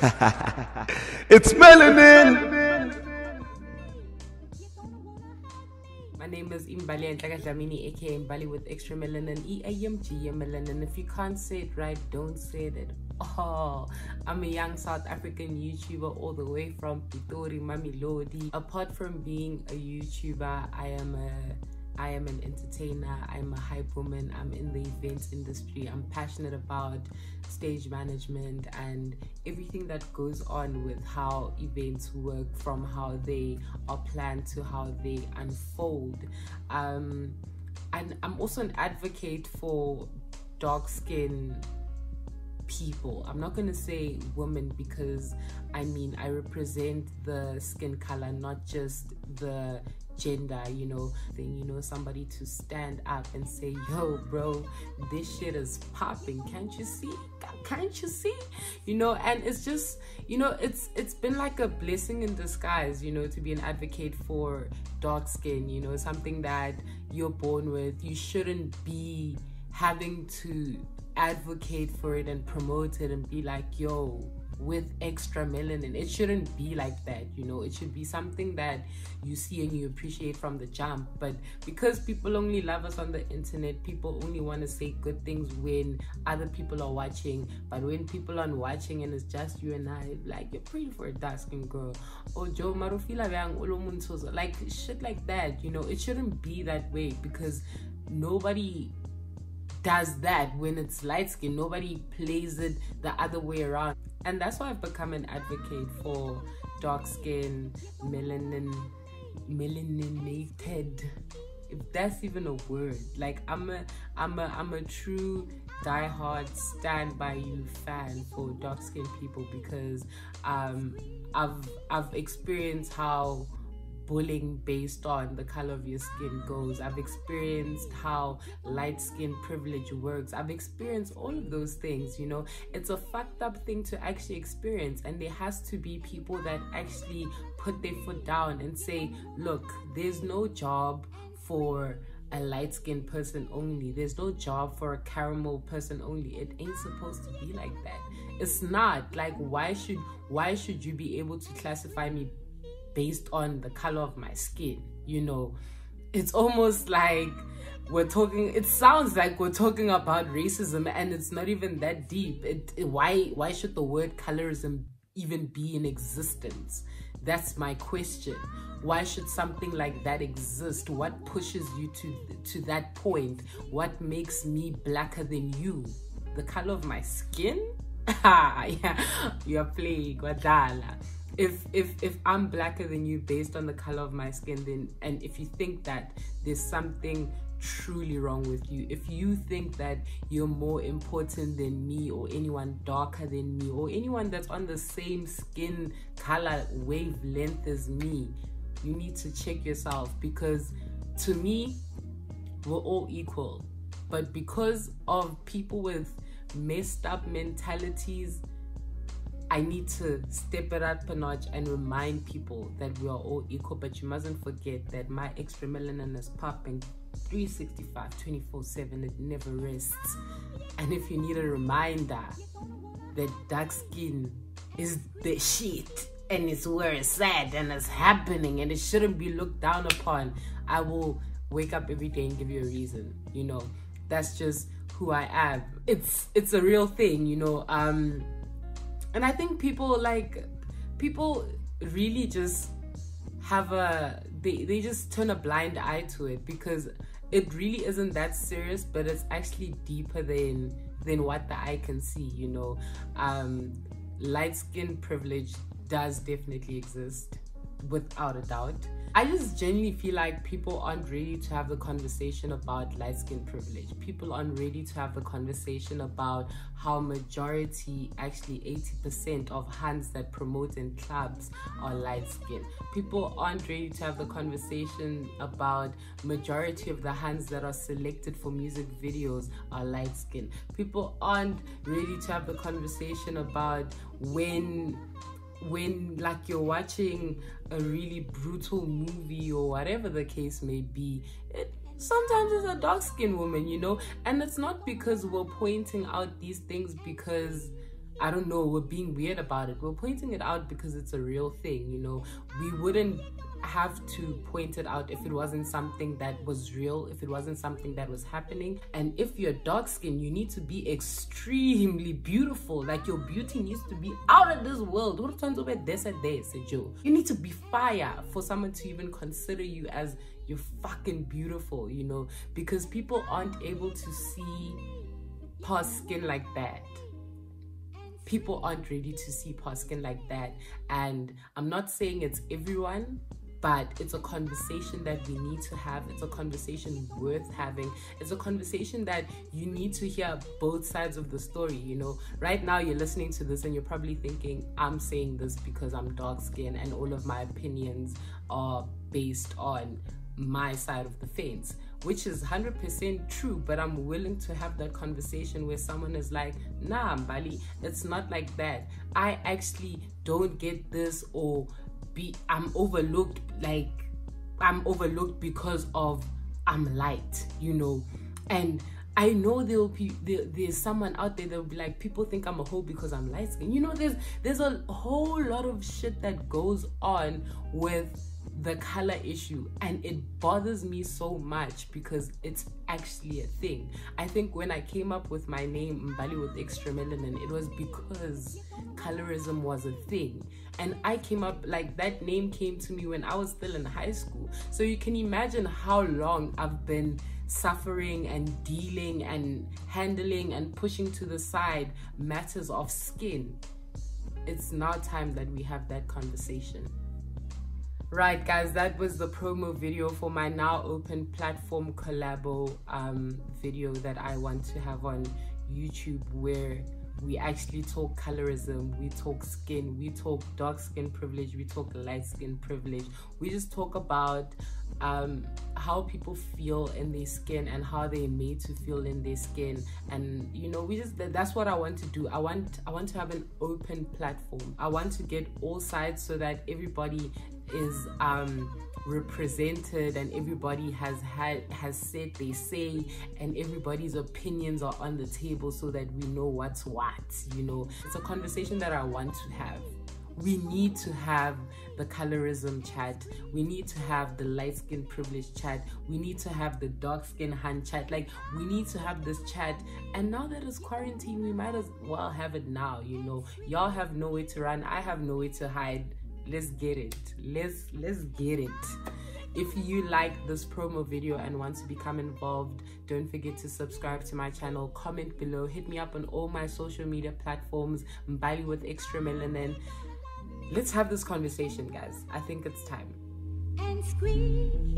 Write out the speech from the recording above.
It's melanin. My name is Mbalie Dhlamini, aka Mbalie with extra melanin, EAMG melanin. If you can't say it right, don't say it at all. I'm a young South African YouTuber all the way from Pitori, Mamelodi. Apart from being a YouTuber, I am an entertainer, I'm a hype woman, I'm in the events industry, I'm passionate about stage management and everything that goes on with how events work, from how they are planned to how they unfold. And I'm also an advocate for dark skin people. I'm not going to say women because I mean I represent the skin color, not just the gender, you know, somebody to stand up and say, yo bro, this shit is popping, can't you see, you know. And it's just, you know, it's been like a blessing in disguise, you know, to be an advocate for dark skin, you know, something that you're born with. You shouldn't be having to advocate for it and promote it and be like, yo, with extra melanin. It shouldn't be like that, you know. It should be something that you see and you appreciate from the jump. But because people only love us on the internet, people only want to say good things when other people are watching. But when people aren't watching and it's just you and I, like, you're pretty for a dark skin girl, or Joe Marufila bang olomuntozo, like shit like that, you know. It shouldn't be that way because nobody does that. When it's light skin, nobody plays it the other way around. And that's why I've become an advocate for dark skin, melaninated, if that's even a word. Like I'm a true diehard stand by you fan for dark skinned people because I've experienced how bullying based on the color of your skin goes. I've experienced how light skin privilege works. I've experienced all of those things, you know. It's a fucked up thing to actually experience, and there has to be people that actually put their foot down and say, look, there's no job for a light-skinned person only. There's no job for a caramel person only. It ain't supposed to be like that. It's not. Like, why should you be able to classify me based on the color of my skin, you know? It's almost like it sounds like we're talking about racism, and it's not even that deep. Why should the word colorism even be in existence? That's my question. Why should something like that exist? What pushes you to that point? What makes me blacker than you? The color of my skin? Yeah, you're playing Guadala. If I'm blacker than you based on the color of my skin, then, and if you think that there's something truly wrong with you, if you think that you're more important than me, or anyone darker than me, or anyone that's on the same skin color wavelength as me, you need to check yourself. Because to me, we're all equal, but because of people with messed up mentalities, I need to step it up a notch and remind people that we are all equal. But you mustn't forget that my extra melanin is popping 365, 24/7. It never rests. And if you need a reminder that dark skin is the shit, and it's where it's at, and it's happening, and it shouldn't be looked down upon, I will wake up every day and give you a reason, you know. That's just who I am. It's a real thing, you know. And I think people really just have they just turn a blind eye to it, because it really isn't that serious, but it's actually deeper than what the eye can see, you know. Light skin privilege does definitely exist, without a doubt. I just genuinely feel like people aren't ready to have the conversation about light skin privilege. People aren't ready to have the conversation about how majority, actually 80% of hands that promote in clubs are light skin. People aren't ready to have the conversation about majority of the hands that are selected for music videos are light skin. People aren't ready to have the conversation about when like you're watching a really brutal movie or whatever the case may be, sometimes it's a dark-skinned woman, you know. And it's not because we're pointing out these things because I don't know, we're being weird about it. We're pointing it out because it's a real thing, you know. We wouldn't have to point it out if it wasn't something that was real, if it wasn't something that was happening. And if you're dark skinned, you need to be extremely beautiful. Like, your beauty needs to be out of this world. You need to be fire for someone to even consider you as you're fucking beautiful, you know, because people aren't able to see past skin like that. People aren't ready to see past skin like that. And I'm not saying it's everyone, but it's a conversation that we need to have. It's a conversation worth having. It's a conversation that you need to hear both sides of the story, you know. Right now you're listening to this and you're probably thinking, I'm saying this because I'm dark skinned and all of my opinions are based on my side of the fence, which is 100% true. But I'm willing to have that conversation where someone is like, nah, Mbalie, it's not like that. I actually don't get this, or I'm overlooked, like I'm overlooked because of I'm light, you know. And I know there's someone out there that will be like, people think I'm a hoe because I'm light skinned. You know, there's a whole lot of shit that goes on with the color issue, and it bothers me so much because it's actually a thing. I think when I came up with my name Mbalie with extra melanin, it was because colorism was a thing. And I came up, like, that name came to me when I was still in high school. So you can imagine how long I've been suffering and dealing and handling and pushing to the side matters of skin. It's now time that we have that conversation. Right, guys, that was the promo video for my now open platform Collabo video that I want to have on YouTube, where we actually talk colorism, we talk skin, we talk dark skin privilege, we talk light skin privilege. We just talk about how people feel in their skin and how they're made to feel in their skin. And you know, that's what I want to do. I want to have an open platform. I want to get all sides so that everybody is represented and everybody has said they say, and everybody's opinions are on the table so that we know what's what, you know. It's a conversation that I want to have. We need to have the colorism chat. We need to have the light skin privilege chat. We need to have the dark skin hand chat. Like, we need to have this chat. And now that it's quarantine, we might as well have it now, you know. Y'all have nowhere to run. I have nowhere to hide. Let's get it. Let's get it. If you like this promo video and want to become involved, don't forget to subscribe to my channel, comment below, hit me up on all my social media platforms, Mbalie with extra melanin. Let's have this conversation, guys. I think it's time. And scream.